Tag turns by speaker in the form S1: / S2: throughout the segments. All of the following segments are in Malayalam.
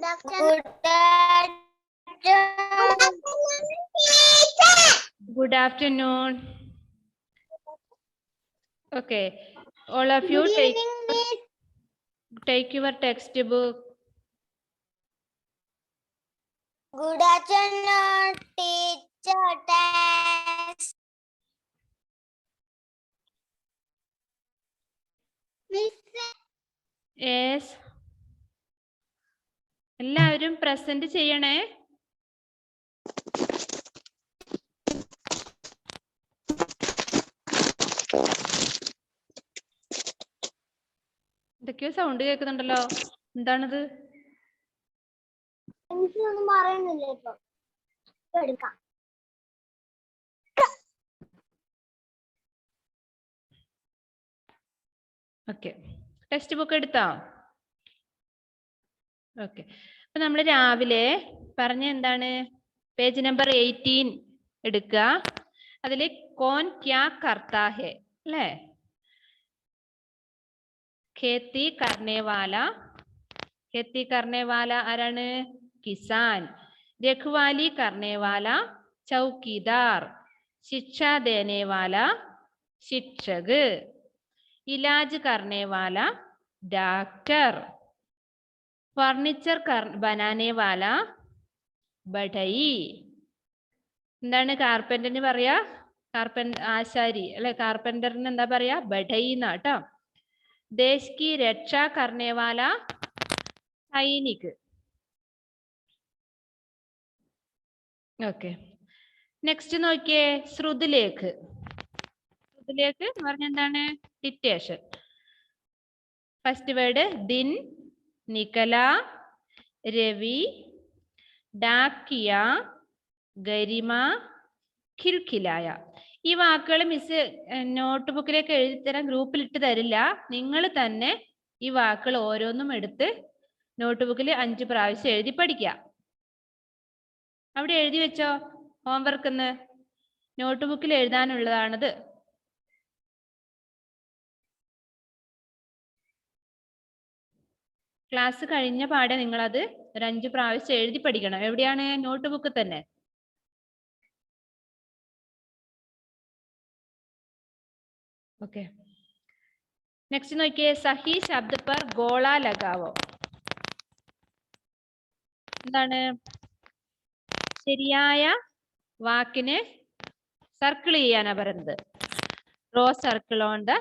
S1: Good afternoon. Okay, all of you take your textbook.
S2: Good afternoon, teacher. Thanks.
S1: Yes. എല്ലാവരും പ്രസന്റ് ചെയ്യണേ. എന്തൊക്കെയോ സൗണ്ട് കേൾക്കുന്നുണ്ടല്ലോ, എന്താണത്?
S2: ഒന്നും പറയുന്നില്ല ഇപ്പൊ എടുക്കാം.
S1: ഓക്കെ, ടെക്സ്റ്റ് ബുക്ക് എടുത്തോ? ഓക്കെ, അപ്പൊ നമ്മൾ രാവിലെ പറഞ്ഞ എന്താണ്? പേജ് നമ്പർ 18 എടുക്കുക. അതില് കോൻ ക്യാ കർത്താ ഹെ അല്ലേ? ഖേത്തി കർണേവാല. ഖേത്തി കർണേവാല ആരാണ്? കിസാൻ. രഖ്വാലി കർണേവാല ചൗക്കിദാർ. ശിക്ഷ ദേനേവാല ശിക്ഷക്. ഇലാജ് കർണേവാല ഡാക്ടർ. ഫർണിച്ചർ ബനാനെ വാല ബഡയി. എന്താണ് കാർപ്പന്ററിന് പറയാ? ആശാരി അല്ലെ? കാർപ്പന്ററിന് എന്താ പറയാ? ബഡയി എന്നാട്ടോ. ദേശ് കി രക്ഷ കർണേ വാല സൈനിക്. ഓക്കെ, നെക്സ്റ്റ് നോക്കിയേ, ശ്രുതിലേഖ്. ശ്രുതിലേഖ് എന്ന് പറഞ്ഞ എന്താണ്? ഡിക്റ്റേഷൻ. ഫസ്റ്റ് വേർഡ് ദിൻ, നിക്കല, രവി, ഡാക്കിയ, ഗരിമ, ഖിൽഖിലായ. ഈ വാക്കുകൾ മിസ് നോട്ട് ബുക്കിലേക്ക് എഴുതി തരാൻ ഗ്രൂപ്പിൽ ഇട്ട് തരില്ല. നിങ്ങൾ തന്നെ ഈ വാക്കുകൾ ഓരോന്നും എടുത്ത് നോട്ട് ബുക്കിൽ 5 പ്രാവശ്യം എഴുതി പഠിക്കുക. അവിടെ എഴുതി വെച്ചോ ഹോംവർക്ക് എന്ന്. നോട്ട് ബുക്കിൽ എഴുതാനുള്ളതാണത്. ക്ലാസ് കഴിഞ്ഞ പാടെ നിങ്ങളത് ഒരു 5 പ്രാവശ്യം എഴുതി പഠിക്കണം. എവിടെയാണ്? നോട്ട് ബുക്ക് തന്നെ. ഓക്കെ, നെക്സ്റ്റ് നോക്കിയേ, സഹി ശബ്ദ പർ ഗോള ലഗാവോ. എന്താണ്? ശരിയായ വാക്കിന് സർക്കിൾ ചെയ്യാനാ പറയുന്നത്. Draw circle on the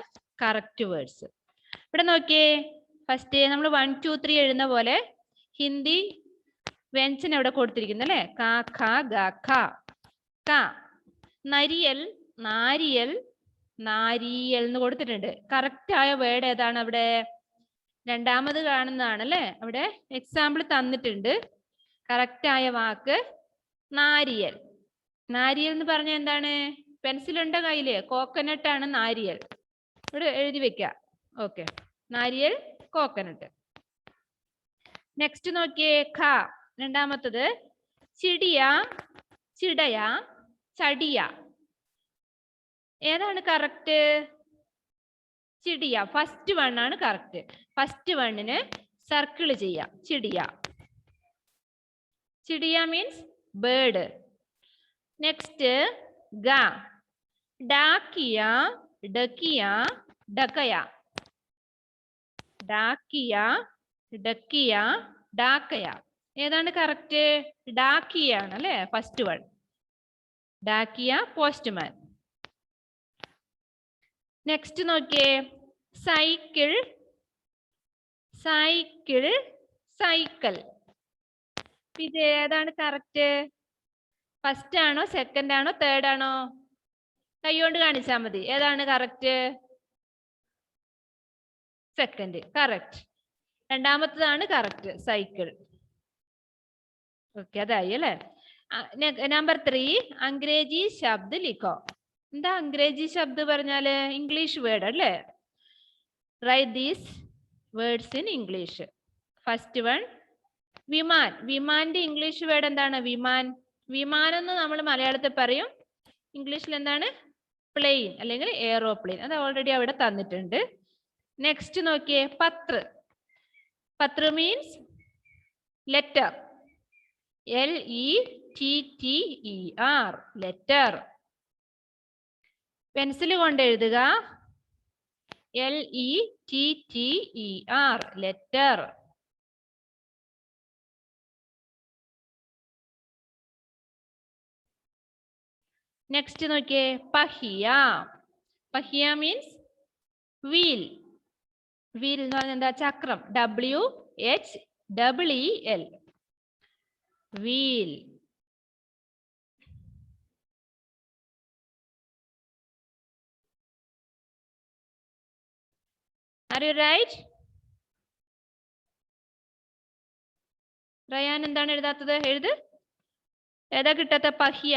S1: correct words. ഇവിടെ നോക്കിയേ, ഫസ്റ്റ് നമ്മൾ 1 2 3 എഴുതുന്ന പോലെ ഹിന്ദി വ്യഞ്ജനം ഇവിടെ കൊടുത്തിരിക്കുന്നു അല്ലെ? ക ഖ ഗ ഖ. ക. നരിയൽ, നാരിയൽ, നാരിയൽ എന്ന് കൊടുത്തിട്ടുണ്ട്. കറക്റ്റ് ആയ വേർഡ് ഏതാണ് അവിടെ? രണ്ടാമത് കാണുന്നതാണ് അല്ലെ? അവിടെ എക്സാമ്പിൾ തന്നിട്ടുണ്ട്. കറക്റ്റ് ആയ വാക്ക് നാരിയൽ. നാരിയൽ എന്ന് പറഞ്ഞ എന്താണ്? പെൻസിൽ ഉണ്ടോ കയ്യില്? കോക്കനട്ട് ആണ് നാരിയൽ. ഇവിടെ എഴുതി വെക്ക. Okay, Naariyal, coconut. നെക്സ്റ്റ് നോക്കിയേ, ഖ. രണ്ടാമത്തത് ചിടിയ, ചിടയ, ചടിയ. ഏതാണ് കറക്റ്റ്? ചിടിയ. ഫസ്റ്റ് വൺ ആണ് കറക്റ്റ്. ഫസ്റ്റ് വണ്ണിന് സർക്കിൾ ചെയ്യാം. ചിടിയ. ചിടിയ മീൻസ് ബേർഡ്. നെക്സ്റ്റ് ഗ. ഡാക്കിയ, ഡക്കിയ, ഡക്കയ. ഡാക്കിയ, ഡക്കിയ, ഡാക്കയ. ഏതാണ് കറക്റ്റ്? ഡാക്കിയ ആണ് അല്ലെ? First one. ഡാക്കിയ പോസ്റ്റ്മാൻ. നെക്സ്റ്റ് നോക്കിയേ, സൈക്കിൾ, സൈക്കിൾ, സൈക്കിൾ. ഇത് ഏതാണ് കറക്റ്റ്? ഫസ്റ്റ് ആണോ സെക്കൻഡ് ആണോ തേർഡ് ആണോ? കൈകൊണ്ട് കാണിച്ചാൽ മതി. ഏതാണ് കറക്റ്റ്? സെക്കൻഡ്. കറക്റ്റ്. രണ്ടാമത്തതാണ് കറക്റ്റ്, സൈക്കിൾ. ഓക്കെ, അതായി അല്ലെ? നമ്പർ 3 അംഗ്രേജി ശബ്ദ ലിഖോ. എന്താ അംഗ്രേജി ശബ്ദ പറഞ്ഞാല്? ഇംഗ്ലീഷ് വേർഡ് അല്ലേ? Right these words in English. First one വിമാൻ. വിമാന്റെ ഇംഗ്ലീഷ് വേർഡ് എന്താണ്? വിമാൻ. വിമാനം എന്ന് നമ്മൾ മലയാളത്തിൽ പറയും. ഇംഗ്ലീഷിൽ എന്താണ്? പ്ലെയിൻ അല്ലെങ്കിൽ എയറോപ്ലെയിൻ. അത് ഓൾറെഡി അവിടെ തന്നിട്ടുണ്ട്. നെക്സ്റ്റ് നോക്കിയേ, പത്ര. പത്ര means letter. LETTER, letter. Pencil കൊണ്ട് എഴുതുക. LETTER, letter. നെക്സ്റ്റ് നോക്കിയേ, പഹിയ. പഹിയ മീൻസ് വീൽ. വീൽ എന്ന് പറഞ്ഞാൽ എന്താ? ചക്രം. WHEEL, wheel. Are you right? Rayan എന്താണ് എഴുതാത്തത്? എഴുത്. ഏതാ കിട്ടാത്ത? പഹിയ.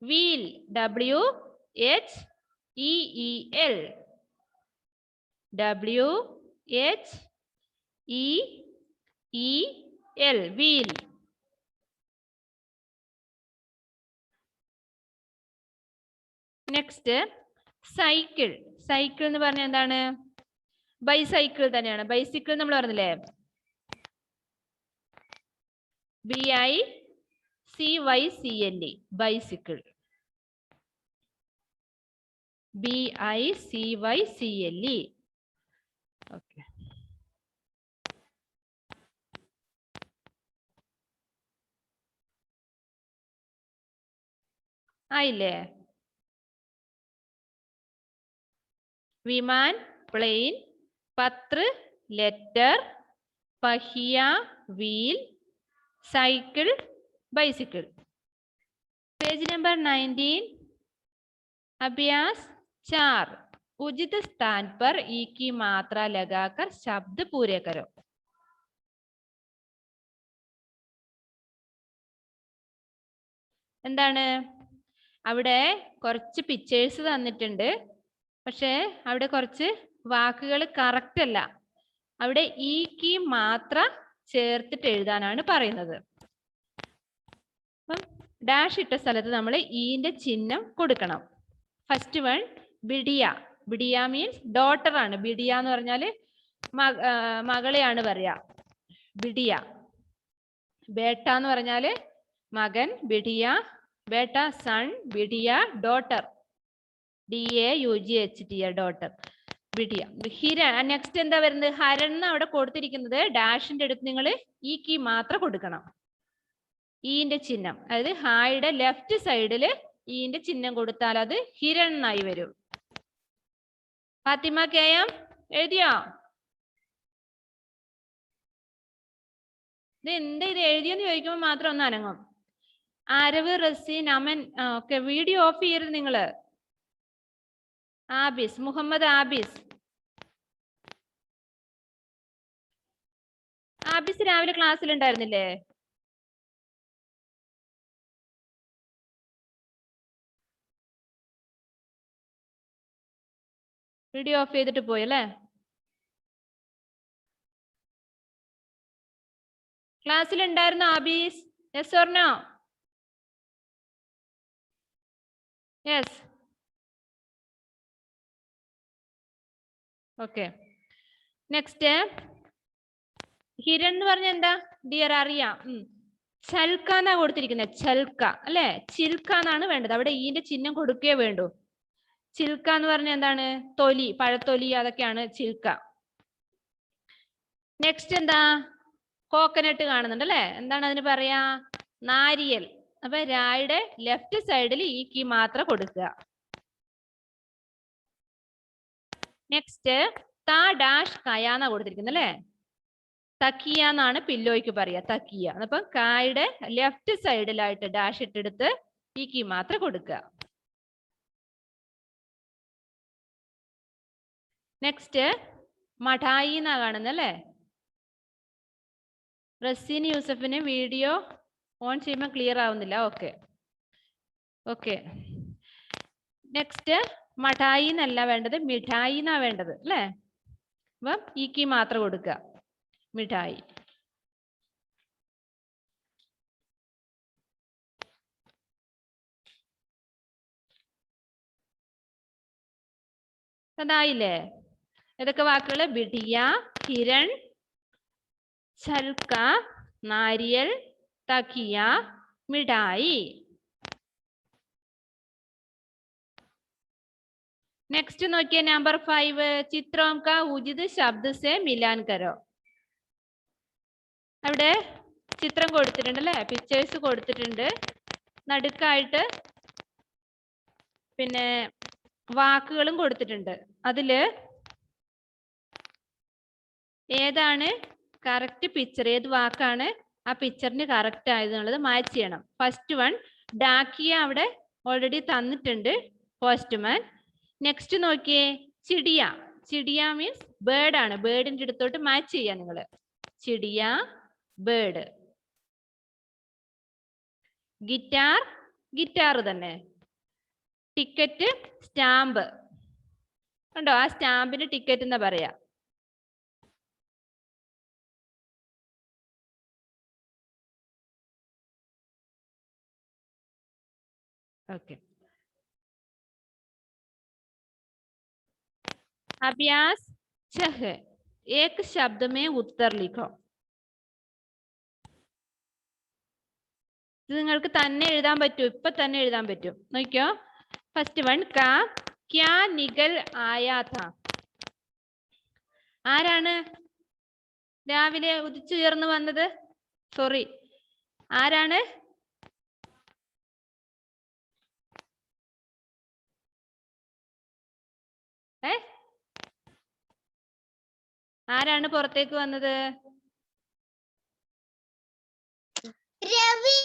S1: Wheel. WHEEL, WHEEL, wheel. Next cycle. Cycle എന്ന് പറഞ്ഞാൽ എന്താണ്? ബൈസൈക്കിൾ തന്നെയാണ്. ബൈസിക്കിൾ നമ്മൾ പറഞ്ഞില്ലേ? BICYCLE, bicycle. BICYCLE. ഓക്കെ. ആയില്ലേ? വിമാൻ, പ്ലെയിൻ. പത്ര, ലെറ്റർ. പഹിയ, wheel. Cycle, bicycle. Page number 19. अभ्यास 4. उचित स्थान पर ई की मात्रा लगाकर शब्द पूरे करो. എന്താണ്? അവിടെ കുറച്ച് പിക്ചേഴ്സ് തന്നിട്ടുണ്ട്. പക്ഷേ അവിടെ കുറച്ച് വാക്കുകൾ കറക്റ്റ് അല്ല. അവിടെ ഈ കീ മാത്ര ചേർത്തിട്ട് എഴുതാനാണ് പറയുന്നത്. അപ്പം ഡാഷ് ഇട്ട സ്ഥലത്ത് നമ്മൾ ഈന്റെ ചിഹ്നം കൊടുക്കണം. ഫസ്റ്റ് വൺ ബിഡിയ. ബിഡിയ മീൻസ് ഡോട്ടർ ആണ്. ബിഡിയ എന്ന് പറഞ്ഞാല് മകളെയാണ് പറയാ. ബിഡിയ. ബേട്ട എന്ന് പറഞ്ഞാല് മകൻ. ബിഡിയ. ബേട്ട സൺ. ബിഡിയ ഡോട്ടർ. DAUGHT, daughter. ബിഡിയ. ഹിരൺ. നെക്സ്റ്റ് എന്താ വരുന്നത്? ഹരൺ എന്ന് അവിടെ കൊടുത്തിരിക്കുന്നത്. ഡാഷിന്റെ അടുത്ത് നിങ്ങൾ ഈ കീ മാത്രം കൊടുക്കണം. ഈന്റെ ചിഹ്നം, അതായത് ഹായുടെ ലെഫ്റ്റ് സൈഡില് ഈന്റെ ചിഹ്നം കൊടുത്താൽ അത് ഹിരൺ എന്നായി വരും. ഫാത്തിമ KM എഴുതിയോ? ഇത് എന്താ ഇത് എഴുതിയെന്ന് ചോദിക്കുമ്പോൾ മാത്രം ഒന്ന് അനങ്ങും. Aarav, Raseen, Aman. Okay, video off ചെയ്യരുത് നിങ്ങള്. Abyss, Muhammad abyss. ആബിസ് രാവിലെ ക്ലാസ്സിൽ ഉണ്ടായിരുന്നില്ലേ? വീഡിയോ ഓഫ് ചെയ്തിട്ട് പോയല്ലേ? ക്ലാസ്സിൽ ഉണ്ടായിരുന്നോ Abees? Yes or no? Yes. Okay. Next Hiran എന്ന് പറഞ്ഞ എന്താ ഡിയർ? അറിയാം. ചൽക്ക എന്നാ കൊടുത്തിരിക്കുന്നത്. ചൽക്ക അല്ലെ? ചിൽക്ക എന്നാണ് വേണ്ടത്. അവിടെ ഈന്റെ ചിഹ്നം കൊടുക്കേ വേണ്ടൂ. ചിൽക്ക എന്ന് പറഞ്ഞ എന്താണ്? തൊലി, പഴത്തൊലി, അതൊക്കെയാണ് ചിൽക്ക. നെക്സ്റ്റ് എന്താ? കോക്കനട്ട് കാണുന്നുണ്ട് അല്ലെ? എന്താണ് അതിന് പറയാ? നാരിയൽ. അപ്പൊ രായുടെ ലെഫ്റ്റ് സൈഡിൽ ഈ കീ മാത്രം കൊടുക്കുക. നെക്സ്റ്റ് താ ഡാഷ് കയ എന്നാ കൊടുത്തിരിക്കുന്നത് അല്ലെ? തക്കിയ എന്നാണ് പില്ലോയ്ക്ക് പറയാ. തക്കിയ. അപ്പൊ കായുടെ ലെഫ്റ്റ് സൈഡിലായിട്ട് ഡാഷ് ഇട്ടെടുത്ത് ഈ കീ മാത്രം കൊടുക്കുക. നെക്സ്റ്റ് മഠായി എന്നാ കാണുന്നത് അല്ലെ? റസീൻ യൂസഫിന് വീഡിയോ ഓൺ ചെയ്യുമ്പോൾ ക്ലിയർ ആവുന്നില്ല. Okay okay. നെക്സ്റ്റ് മഠായി എന്നല്ല വേണ്ടത്, മിഠായി എന്നാ വേണ്ടത് അല്ലേ? അപ്പം ഈ കീ മാത്രം കൊടുക്കുക. മിഠായി. അതായില്ലേ? ഏതൊക്കെ വാക്കുകൾ? ബിഡിയ, ഹിരൺ, ചൽക്ക, नारियल तकिया मिठाई. नेक्स्ट നോക്കിയേ नंबर 5 चित्रों का उचित शब्द से मिलान करो. അവിടെ ചിത്രം കൊടുത്തിട്ടുണ്ട് അല്ലേ, പിക്ചേഴ്സ് കൊടുത്തിട്ടുണ്ട്. നടുക്കായിട്ട് പിന്നെ വാക്കുകളും കൊടുത്തിട്ടുണ്ട്. അതില് ഏതാണ് കറക്റ്റ് പിക്ചർ, ഏത് വാക്കാണ് ആ പിക്ചറിന് കറക്റ്റ് ആയതെന്നുള്ളത് മാച്ച് ചെയ്യണം. ഫസ്റ്റ് വൺ ഡാക്കിയ അവിടെ ഓൾറെഡി തന്നിട്ടുണ്ട്, പോസ്റ്റ്മാൻ. നെക്സ്റ്റ് നോക്കിയേ ചിടിയ. ചിടിയ മീൻസ് ബേർഡ് ആണ്. ബേർഡിന്റെ അടുത്തോട്ട് മാച്ച് ചെയ്യാം നിങ്ങൾ. ചിടിയ ബേർഡ്. ഗിറ്റാർ ഗിറ്റാർ തന്നെ. Ticket stamp. കണ്ടോ, ആ സ്റ്റാമ്പിന് ടിക്കറ്റ് എന്നാ പറയാ. ओके. अभ्यास 6 एक शब्द में उत्तर लिखो. ഇത് നിങ്ങൾക്ക് തന്നെ എഴുതാൻ പറ്റും, ഇപ്പൊ തന്നെ എഴുതാൻ പറ്റും. നോക്കിയോ, ഫസ്റ്റ് വൺ കാ ക്യാ നികൽ ആയാ താ. ആരാണ് രാവിലെ ഉദിച്ചുയർന്നു വന്നത്? സോറി, ആരാണ്? ആരാണ് പുറത്തേക്ക് വന്നത്?
S2: രവി.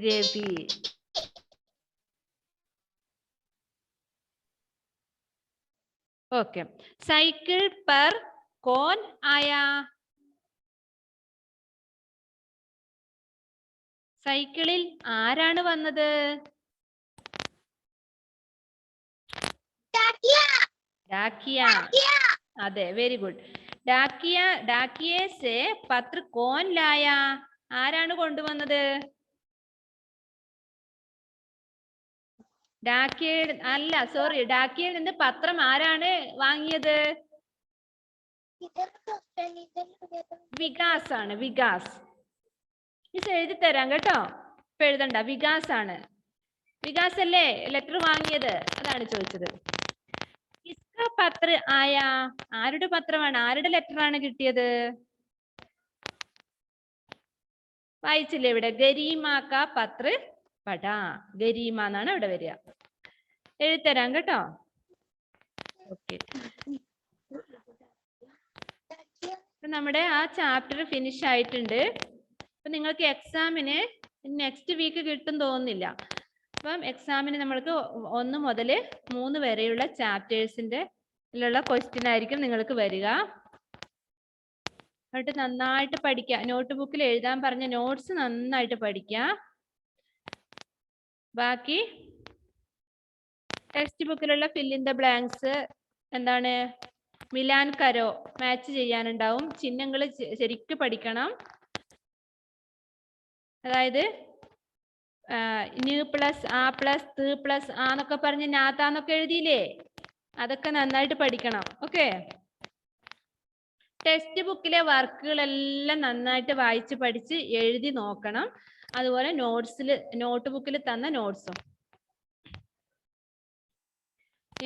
S1: രവി. ഓക്കെ. സൈക്കിൾ पर कौन आया? സൈക്കിളിൽ ആരാണ് വന്നത്? ഡാക്കിയ. അതെ, വെരി ഗുഡ്. ഡാക്കിയ. ഡാക്കിയെ സെ പത്ര കോൻ ലായ. ആരാണ് കൊണ്ടുവന്നത്? ഡാക്കിയ അല്ല, സോറി, ഡാക്കിയയിൽ നിന്ന് പത്രം ആരാണ് വാങ്ങിയത്? വികാസ് ആണ്. വികാസ്. മിസ് എഴുതി തരാം കേട്ടോ, ഇപ്പൊ എഴുതണ്ട. വികാസ് ആണ്. വികാസ് അല്ലേ ലെറ്റർ വാങ്ങിയത്? അതാണ് ചോദിച്ചത്. കിസ്ക പത്ര ആയ. ആരുടെ പത്രമാണ്, ആരുടെ ലെറ്റർ ആണ് കിട്ടിയത്? വായിച്ചില്ലേ ഇവിടെ? ഗരീമാക്ക പത്ര പടാ. ഗരീമ എന്നാണ് ഇവിടെ വരിക. എഴുതരാം കേട്ടോ. ഓക്കെ, നമ്മുടെ ആ ചാപ്റ്റർ ഫിനിഷ് ആയിട്ടുണ്ട്. അപ്പൊ നിങ്ങൾക്ക് എക്സാമിന് നെക്സ്റ്റ് വീക്ക് കിട്ടും തോന്നുന്നില്ല. അപ്പം എക്സാമിന് നമ്മൾക്ക് 1 മുതൽ 3 വരെയുള്ള ചാപ്റ്റേഴ്സിന്റെ ക്വസ്റ്റ്യൻ ആയിരിക്കും നിങ്ങൾക്ക് വരിക. എന്നിട്ട് നന്നായിട്ട് പഠിക്കുക. നോട്ട് ബുക്കിൽ എഴുതാൻ പറഞ്ഞ നോട്ട്സ് നന്നായിട്ട് പഠിക്കുക. ബാക്കി ടെക്സ്റ്റ് ബുക്കിലുള്ള ഫിൽ ഇൻ ദ ബ്ലാങ്ക്സ് എന്താണ്, മിലാൻ കരോ, മാച്ച് ചെയ്യാനുണ്ടാവും. ചിഹ്നങ്ങൾ ശരിക്കും പഠിക്കണം. അതായത് ന്യൂ പ്ലസ് ആ പ്ലസ് ത് പ്ലസ് ആ എന്നൊക്കെ പറഞ്ഞ് നാത്താന്നൊക്കെ എഴുതിയില്ലേ, അതൊക്കെ നന്നായിട്ട് പഠിക്കണം. ഓക്കെ. ടെക്സ്റ്റ് ബുക്കിലെ വർക്കുകളെല്ലാം നന്നായിട്ട് വായിച്ച് പഠിച്ച് എഴുതി നോക്കണം. അതുപോലെ നോട്ട് ബുക്കിൽ തന്ന നോട്ട്സും.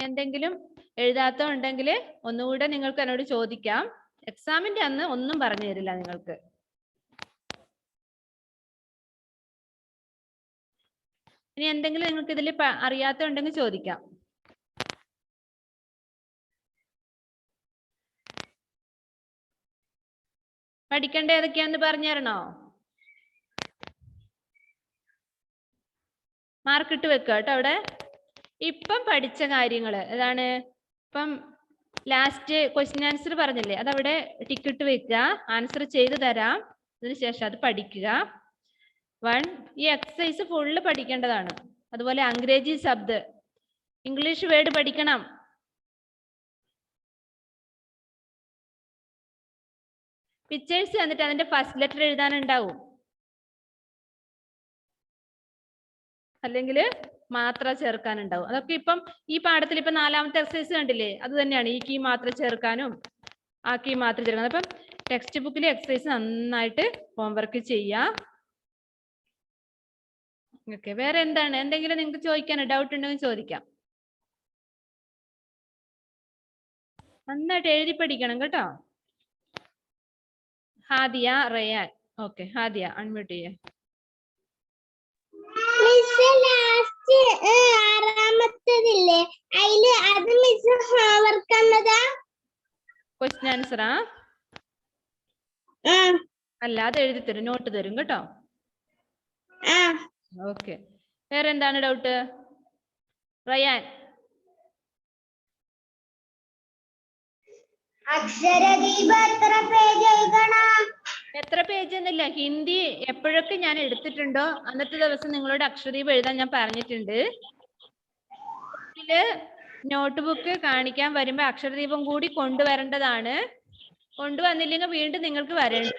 S1: എന്തെങ്കിലും എഴുതാത്ത ഉണ്ടെങ്കിൽ ഒന്നുകൂടെ നിങ്ങൾക്ക് എന്നോട് ചോദിക്കാം. എക്സാമിന്റെ അന്ന് ഒന്നും പറഞ്ഞു തരില്ല നിങ്ങൾക്ക്. ഇനി എന്തെങ്കിലും നിങ്ങൾക്ക് ഇതിൽ അറിയാത്ത ഉണ്ടെങ്കിൽ ചോദിക്കാം. പഠിക്കേണ്ട ഏതൊക്കെയാന്ന് പറഞ്ഞു തരണോ? മാർക്കിട്ട് വെക്കുക കേട്ടോ അവിടെ. ഇപ്പം പഠിച്ച കാര്യങ്ങൾ ഏതാണ്? ഇപ്പം ലാസ്റ്റ് ക്വസ്റ്റ്യൻ ആൻസർ പറഞ്ഞില്ലേ, അതവിടെ ടിക്കിട്ട് വെക്കുക. ആൻസർ ചെയ്തു തരാം, അതിനുശേഷം അത് പഠിക്കുക. 1 ഈ എക്സസൈസ് ഫുള്ള് പഠിക്കേണ്ടതാണ്. അതുപോലെ അംഗ്രേജി ശബ്ദ, ഇംഗ്ലീഷ് വേർഡ് പഠിക്കണം. പിക്ചേഴ്സ് എന്നിട്ട് അതിന്റെ ഫസ്റ്റ് ലെറ്റർ എഴുതാനുണ്ടാവും, അല്ലെങ്കിൽ മാത്ര ചേർക്കാനുണ്ടാവും. അതൊക്കെ ഇപ്പം ഈ പാഠത്തിൽ ഇപ്പൊ 4ാമത്തെ എക്സസൈസ് കണ്ടില്ലേ, അത് തന്നെയാണ്. ഈ കീ മാത്ര ചേർക്കാനും ആ കീ മാത്ര ചേർക്കാനും. അപ്പം ടെക്സ്റ്റ് ബുക്കിലെ എക്സസൈസ് നന്നായിട്ട് ഹോംവർക്ക് ചെയ്യാം. ഓക്കെ, വേറെ എന്താണ്? എന്തെങ്കിലും നിങ്ങൾക്ക് ചോദിക്കാനോ ഡൗട്ട് ഉണ്ടെങ്കിൽ ചോദിക്കാം. നന്നായിട്ട് എഴുതി പഠിക്കണം കേട്ടോ. ഹാദിയ, റയാൻ. ഓക്കെ, ഹാദിയ അൺമ്യൂട്ട് ചെയ്യേ.
S2: ആറാമത്തതില്ലേ അതില് അത് മിസ് ഹോംവർക്ക് എന്നതാ?
S1: ക്വസ്റ്റ്യൻ ആൻസറാ? അല്ല, അത് എഴുതി തരും, നോട്ട് തരും കേട്ടോ. ഓക്കെ, വേറെ എന്താണ് ഡൗട്ട്? റയാൻ.
S2: അക്ഷരദീപ എത്ര പേജ് എഴുതണം?
S1: എത്ര പേജ് എന്നില്ല, ഹിന്ദി എപ്പോഴൊക്കെ ഞാൻ എടുത്തിട്ടുണ്ടോ അന്നത്തെ ദിവസം നിങ്ങളോട് അക്ഷരദീപം എഴുതാൻ ഞാൻ പറഞ്ഞിട്ടുണ്ട്. നോട്ട് ബുക്ക് കാണിക്കാൻ വരുമ്പോ അക്ഷരദീപം കൂടി കൊണ്ടുവരേണ്ടതാണ്. കൊണ്ടുവന്നില്ലെങ്കിൽ വീണ്ടും നിങ്ങൾക്ക് വരേണ്ട.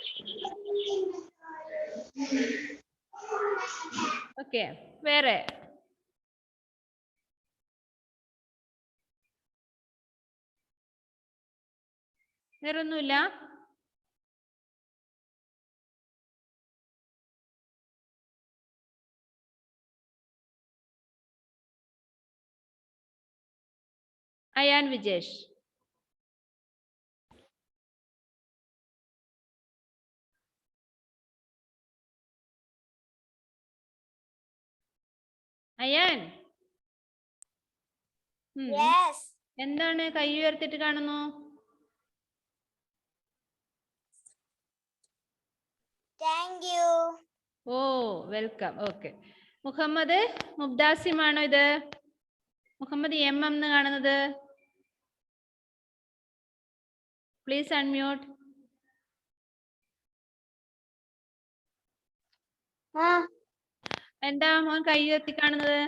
S1: ഓക്കെ, വേറെ? വേറൊന്നുമില്ല? അയാൻ വിജേഷ്. അയാൻ, എന്താണ് കൈ ഉയർത്തിട്ട് കാണുന്നു? ഓ, വെൽക്കം. ഓക്കെ, മുഹമ്മദ് മുബ്ദാസിമാണോ ഇത്? മുഹമ്മദ് എം എന്ന് കാണുന്നത്? Please unmute. എന്താ മോൻ കൈ ഉയർത്തി കാണുന്നത്?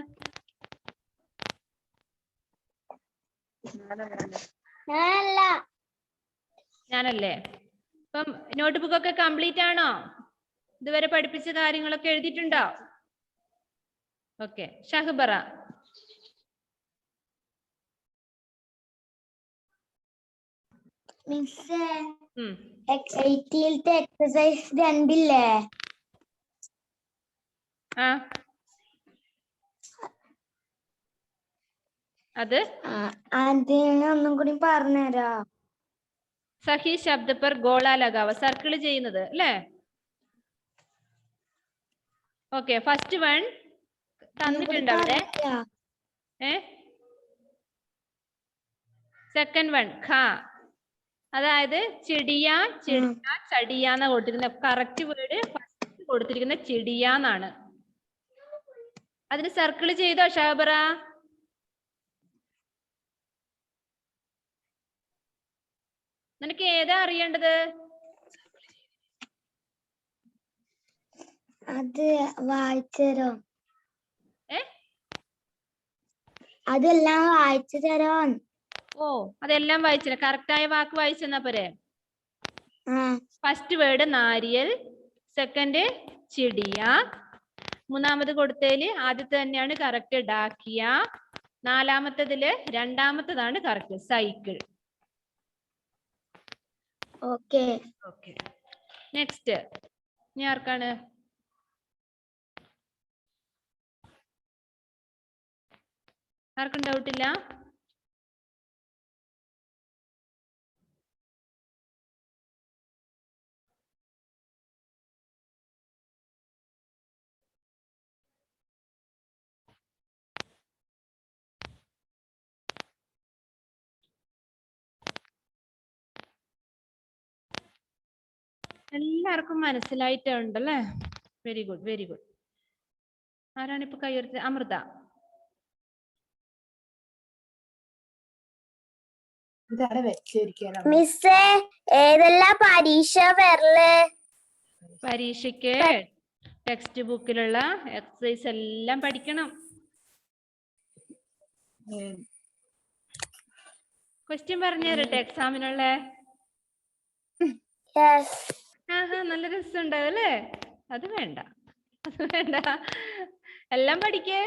S1: ഞാനല്ലേ? അപ്പം നോട്ട് ബുക്ക് ഒക്കെ കംപ്ലീറ്റ് ആണോ? ഇതുവരെ പഠിപ്പിച്ച കാര്യങ്ങളൊക്കെ എഴുതിയിട്ടുണ്ടോ? ഓക്കെ, ഷഹബറ.
S2: എക്സസൈസ് 2 ഇല്ലേ?
S1: അത്
S2: ഒന്നും കൂടി പറഞ്ഞുതരാ.
S1: സഹി ശബ്ദ പർ ഗോള ലഗാവ, സർക്കിൾ ചെയ്യുന്നത് അല്ലേ? ഓക്കെ, ഫസ്റ്റ് വൺ തന്നിട്ടുണ്ട് അവിടെ. സെക്കൻഡ് വൺ ഖ, അതായത് ചിടിയ, ചിടിയ, ചടിയ എന്നാ കൊടുത്തിരിക്കുന്ന. കറക്റ്റ് വേർഡ് ഫസ്റ്റ് കൊടുത്തിരിക്കുന്ന ചിടിയ എന്നാണ്. അതിന് സർക്കിൾ ചെയ്തോ ഷഹബറ? നിനക്ക് ഏതാ അറിയേണ്ടത്?
S2: അത് വായിച്ചരോ? അതെല്ലാം വായിച്ചു തരാൻ.
S1: ഓ, അതെല്ലാം വായിച്ചില്ല. കറക്റ്റ് ആയ വാക്ക് വായിച്ചെന്നാ പോരെ? ഫസ്റ്റ് വേർഡ് നാരിയൽ, സെക്കൻഡ് ചിടിയ, മൂന്നാമത് കൊടുത്തതില് ആദ്യത്തെ തന്നെയാണ് കറക്റ്റ് ഡാക്കിയ, നാലാമത്തതില് രണ്ടാമത്തതാണ് correct cycle.
S2: Okay
S1: okay, next. ഇനി ആർക്കാണ്? ആർക്കും ഡൗട്ടില്ല? എല്ലാവർക്കും മനസ്സിലായിട്ടുണ്ടല്ലേ? Very good, very good. ആരാണ് ഇപ്പൊ കൈ ഉയർത്തിയത്? അമൃത.
S2: മിസ്സേ, ഏതെല്ലാം പരീക്ഷ വരല്?
S1: പരീക്ഷയ്ക്ക് ടെക്സ്റ്റ് ബുക്കിലുള്ള എക്സസൈസ് എല്ലാം പഠിക്കണം. ക്വസ്റ്റ്യൻ പറഞ്ഞു തരട്ടെ എക്സാമിനുള്ള? നല്ല രസം ഉണ്ടാവും അല്ലേ? അത് വേണ്ട, അത് വേണ്ട, എല്ലാം പഠിക്കേ.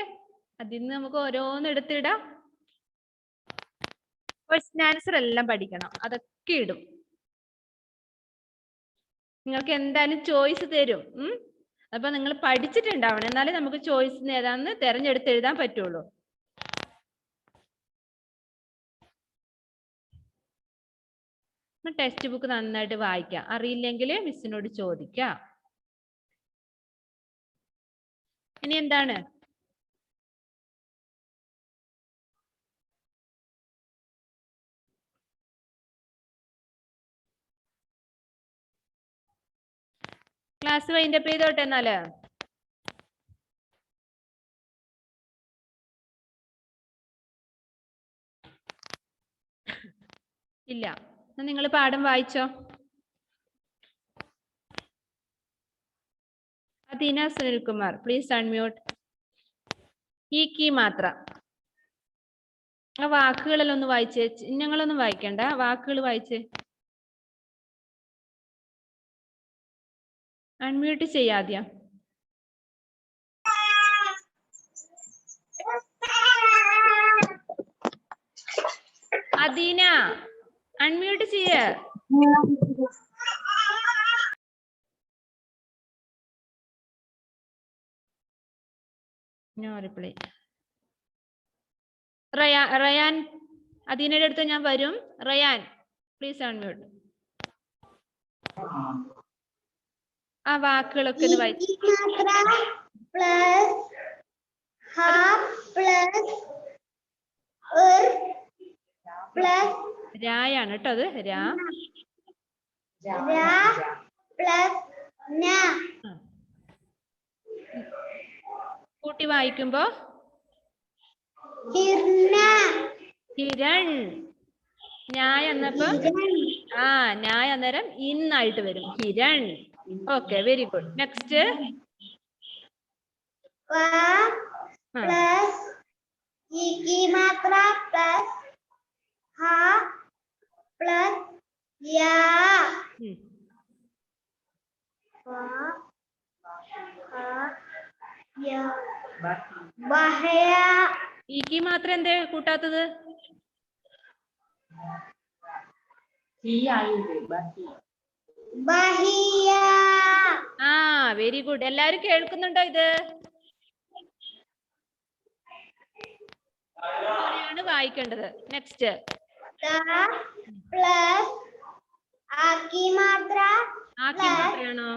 S1: അതിന്ന് നമുക്ക് ഓരോന്ന് എടുത്തിടാം. ക്വസ്റ്റ്യൻ ആൻസർ എല്ലാം പഠിക്കണം, അതൊക്കെ ഇടും. നിങ്ങൾക്ക് എന്തായാലും ചോയ്സ് തരും. അപ്പൊ നിങ്ങൾ പഠിച്ചിട്ടുണ്ടാവണം, എന്നാലേ നമുക്ക് ചോയ്സ് ഏതാണെന്ന് തെരഞ്ഞെടുത്ത് എഴുതാൻ പറ്റുള്ളൂ. ടെക്സ്റ്റ് ബുക്ക് നന്നായിട്ട് വായിക്കാം. അറിയില്ലെങ്കിൽ മിസ്സിനോട് ചോദിക്കാം. ഇനി എന്താണ്? ക്ലാസ് വൈൻഡപ്പ് ചെയ്തോട്ടെ എന്നാല്. ഇല്ല, നിങ്ങൾ പാഠം വായിച്ചോ. Adeena Sunilkumar, please unmute. ഈ കീ മാത്ര. ആ വാക്കുകളെല്ലാം ഒന്ന് വായിച്ചേ. ചിഹ്നങ്ങളൊന്നും വായിക്കണ്ട, വാക്കുകൾ വായിച്ചേ. അൺമ്യൂട്ട് ചെയ്യാദ്യ. അദീന അൺമ്യൂട്ട് ചെയ്യ. No reply. റയാൻ, അദീനയുടെ അടുത്ത് ഞാൻ വരും. Rayan, please unmute. ആ വാക്കുകളൊക്കെ ഒന്ന് വായിച്ചു. രായാണ് കേട്ടോ, അത് രാ. കൂട്ടി വായിക്കുമ്പോ ഹിരൺ. ന്യായ എന്നപ്പോ ന്യായ അന്നേരം ഇന്നായിട്ട് വരും, ഹിരൺ. Okay, very good. നെക്സ്റ്റ്. ഈക്ക് മാത്രം എന്തേ കൂട്ടാത്തത്? Very good. എല്ലാരും കേൾക്കുന്നുണ്ടോ? ഇത് ാണ് വായിക്കേണ്ടത്. നെക്സ്റ്റ്. ആക്കി മാത്രയാണോ?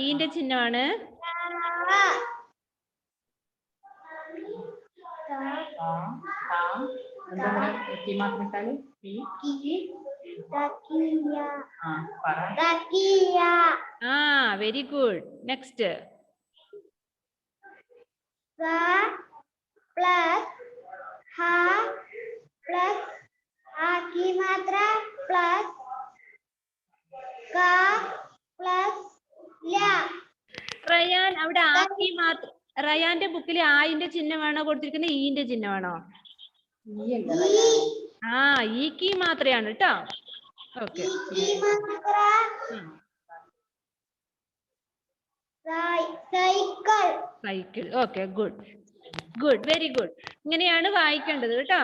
S1: ഈന്റെ ചിഹ്നമാണ്. Very good. നെക്സ്റ്റ്. റയാൻ, അവിടെ ആക്കി മാത്രം. റയാന്റെ ബുക്കിൽ ആയിന്റെ ചിഹ്നമാണോ കൊടുത്തിരിക്കുന്നത്, ഈന്റെ ചിഹ്നമാണോ? ഈക്ക് മാത്രയാണ് കേട്ടോ. Okay, cycle. Okay, good good, very good. ഇങ്ങനെയാണ് വായിക്കേണ്ടത് കേട്ടോ.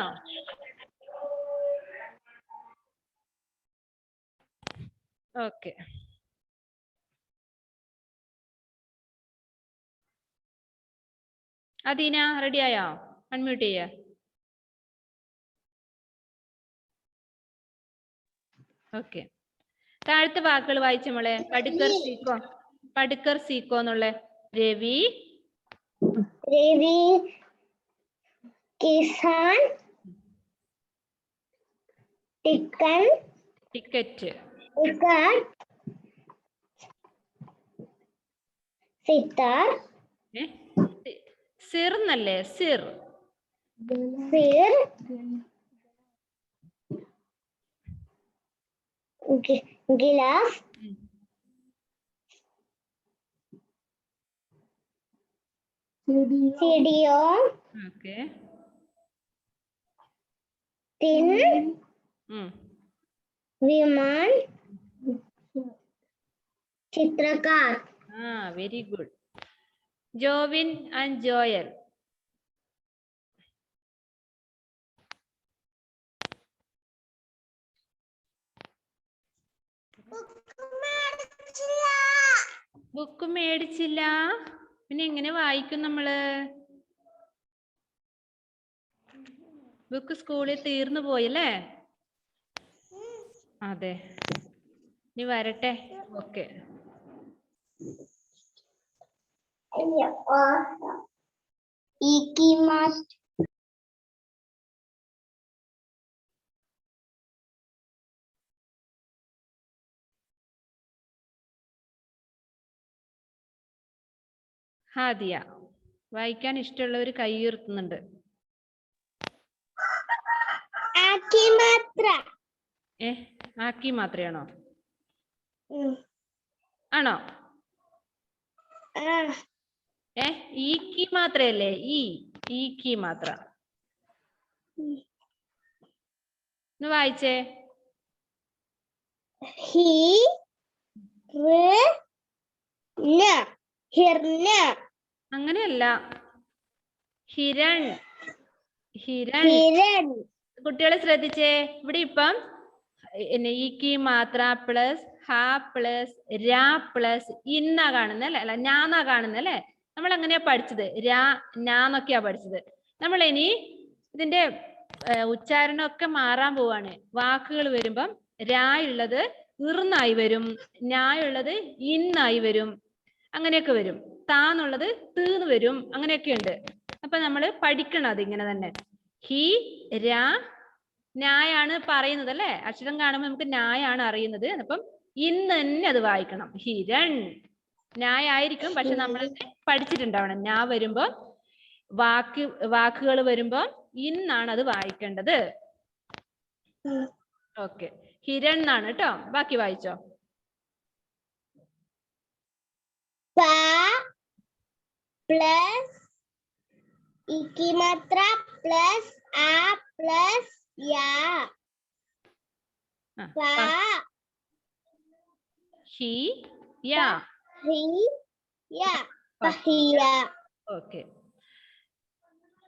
S1: ഓക്കെ. അദീന റെഡി ആയോ? അൺമ്യൂട്ട് ചെയ്യ. ഓക്കെ. താഴത്തെ വാക്കുകൾ വായിച്ച മോളെ. പടുക്കർ സീക്കോ എന്നുള്ള. രവി
S2: കിസാൻ
S1: ടിക്കറ്റ്
S2: സിത്താർ
S1: സിർ എന്നല്ലേ? സിർ
S2: ഗിലാസ് सीढ़ियों
S1: ओके
S2: तीन विमान चित्रकार
S1: very good Jovin and Joel book മേടിച്ചില്ല, പിന്നെ എങ്ങനെ വായിക്കും നമ്മള്? ബുക്ക് സ്കൂളിൽ തീർന്നു പോയല്ലേ? അതെ, ഇനി വരട്ടെ. ഓക്കെ. ഹാദിയ, വായിക്കാൻ ഇഷ്ടമുള്ളവർ കൈ ഉയർത്തുന്നുണ്ട്. ആക്കി മാത്രയാണോ? ആണോ? ഈക്കി മാത്രയല്ലേ? ഈക്കി മാത്ര. ഒന്ന് വായിച്ചേ. അങ്ങനെയല്ല, ഹിരൺ. ഹിരൺ. കുട്ടികളെ ശ്രദ്ധിച്ചേ, ഇവിടെ ഇപ്പം ഈക്കി മാത്ര പ്ലസ് ഹ പ്ലസ് രാ പ്ലസ് ഇന്നാ കാണുന്നത് അല്ലെ? ഞാന്നാ കാണുന്നത് അല്ലെ? നമ്മൾ അങ്ങനെയാ പഠിച്ചത്, രാ ഞാന്നൊക്കെയാ പഠിച്ചത്. നമ്മൾ ഇനി ഇതിന്റെ ഉച്ചാരണമൊക്കെ മാറാൻ പോവാണ്. വാക്കുകൾ വരുമ്പം രാ ഉള്ളത് ഇർന്നായി വരും, ഞായുള്ളത് ഇന്നായി വരും, അങ്ങനെയൊക്കെ വരും. താന്നുള്ളത് തീന്ന് വരും, അങ്ങനെയൊക്കെ ഉണ്ട്. അപ്പൊ നമ്മൾ പഠിക്കണം അത് ഇങ്ങനെ തന്നെ. ഹി രാ ഞായാണ് പറയുന്നത് അല്ലെ? അക്ഷരം കാണുമ്പോൾ നമുക്ക് ഞായാണ് അറിയുന്നത്. അപ്പം ഇന്ന് തന്നെ അത് വായിക്കണം. ഹിരൺ ഞായായിരിക്കും, പക്ഷെ നമ്മൾ പഠിച്ചിട്ടുണ്ടാവണം. ഞാ വരുമ്പോ വാക്കുകൾ വരുമ്പോ ഇന്നാണ് അത് വായിക്കേണ്ടത്. ഓക്കെ, ഹിരൺ എന്നാണ് കേട്ടോ. ബാക്കി വായിച്ചോ.
S2: പ്ലസ് ഇക്കി മാത്ര പ്ലസ് ആ plus yeah.
S1: He yeah. Okay,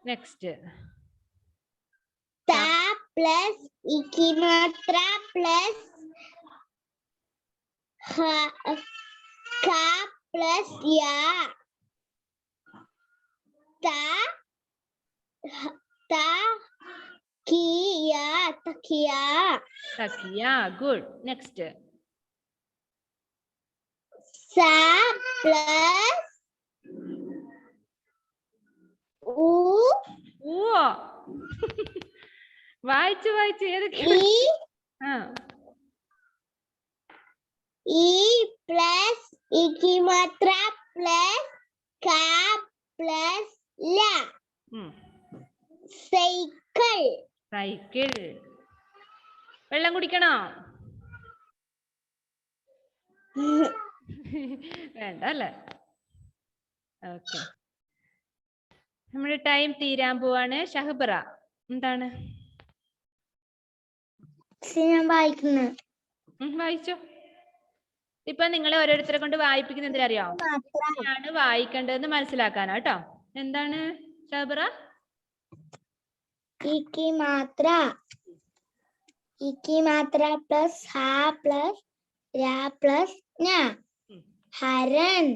S1: next.
S2: ത പ്ലസ് ഇക്കി മാത്ര പ്ലസ് ക പ്ലസ് യാ.
S1: തക്കിയ. ഗുഡ്. നെക്സ്റ്റ്.
S2: സ പ്ലസ്
S1: വായിച്ചു ഏതൊക്കെ?
S2: ഈ പ്ലസ് ഇക്കി മാത്ര പ്ലസ് ക പ്ലസ് ല. സൈക്കിൾ.
S1: സൈക്കിൾ. വെള്ളം കുടിക്കണോ? വേണ്ട അല്ലേ? ഓക്കെ, നമ്മുടെ ടൈം തീരാൻ പോവാണ്. ഷഹബറ, എന്താണ്?
S2: ഞാൻ വായിക്കുന്നു.
S1: വായിച്ചോ. ഇപ്പൊ നിങ്ങളെ ഓരോരുത്തരെ കൊണ്ട് വായിപ്പിക്കുന്ന എന്തിനറിയോ? ആണ് വായിക്കേണ്ടതെന്ന് മനസ്സിലാക്കാനാ കേട്ടോ. എന്താണ് ഷഹബറ?
S2: ഇക്കി മാത്ര പ്ലസ് ഹ പ്ലസ് രാ പ്ലസ് ഞ. ഹരൺ.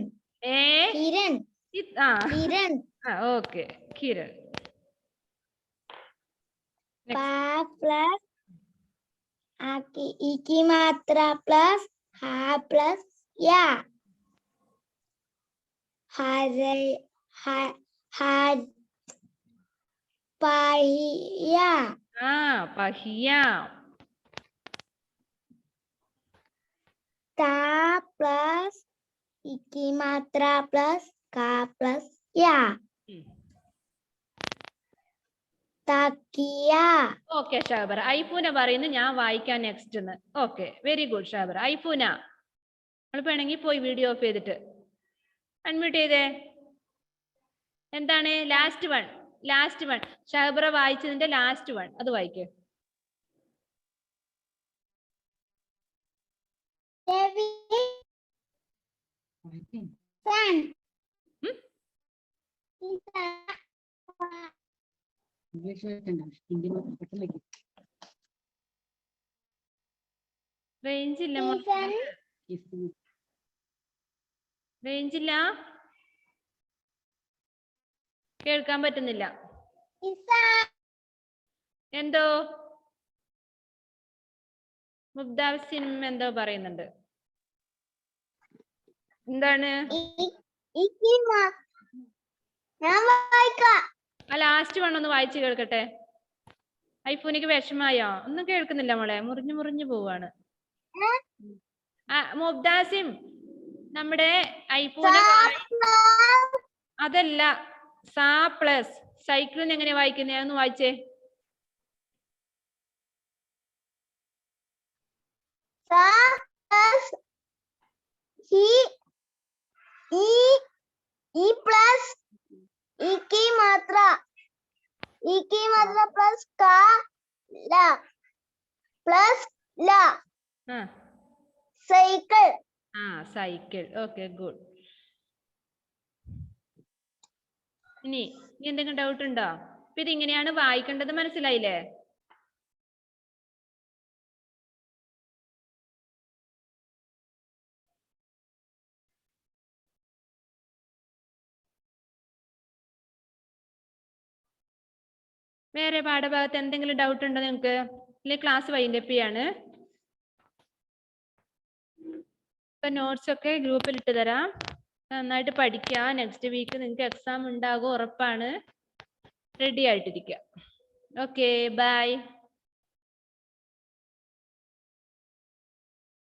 S2: ഹിരൺ.
S1: ഓക്കെ, കിരൺ.
S2: പ്ലസ് ഇക്കി മാത്ര പ്ലസ് ഹ പ്ലസ് യാ. പഹിയ.
S1: പഹിയ.
S2: ത പ്ലസ് ഇക്കി മാത്ര പ്ലസ് ക പ്ലസ് യാ. തക്കിയ.
S1: ഓക്കെ ഷഹബറ. ഐഫൂന പറയുന്നു ഞാൻ വായിക്കാൻ നെക്സ്റ്റ് എന്ന്. Okay, very good Shahabara. Aifoona, നമ്മൾ വേണമെങ്കിൽ പോയി വീഡിയോ ഓഫ് ചെയ്തിട്ട് അൺമ്യൂട്ട് ചെയ്തേ. എന്താണ് ലാസ്റ്റ് വൺ? ഷഹബറ വായിച്ചതിന്റെ ലാസ്റ്റ് വൺ അത് വായിക്കേ. റേഞ്ച് ഇല്ല, റേഞ്ച് ഇല്ല, കേൾക്കാൻ പറ്റുന്നില്ല. എന്തോ മുബ്ദാസിം എന്തോ പറയുന്നുണ്ട്. എന്താണ്? ആ ലാസ്റ്റ് ഒന്ന് വായിച്ചു കേൾക്കട്ടെ. ഐഫോനിക്ക് വിഷമായോ? ഒന്നും കേൾക്കുന്നില്ല മോളെ, മുറിഞ്ഞു മുറിഞ്ഞു പോവാണ്. മുബ്ദാസിം, നമ്മുടെ ഐഫോന് അതല്ല, സാ പ്ലസ് സൈക്കിളിന് എങ്ങനെ വായിക്കുന്നേ? ഒന്ന് വായിച്ചേ.
S2: സൈക്കിൾ.
S1: സൈക്കിൾ. Okay, good. ഇനി എന്തെങ്കിലും ഡൗട്ട് ഉണ്ടോ? അപ്പൊ ഇത് ഇങ്ങനെയാണ് വായിക്കേണ്ടത്, മനസ്സിലായില്ലേ? വേറെ പാഠഭാഗത്ത് എന്തെങ്കിലും ഡൗട്ട് ഉണ്ടോ നിങ്ങൾക്ക്? ഇല്ലേ ക്ലാസ് വൈൻഡപ്പ് ചെയ്യാണ്. ഇപ്പൊ നോട്ട്സ് ഒക്കെ ഗ്രൂപ്പിൽ ഇട്ട് തരാം. നന്നായിട്ട് പഠിക്കുക. നെക്സ്റ്റ് വീക്ക് നിങ്ങൾക്ക് എക്സാം ഉണ്ടാകും, ഉറപ്പാണ്. റെഡി ആയിട്ടിരിക്കുക. Okay, by.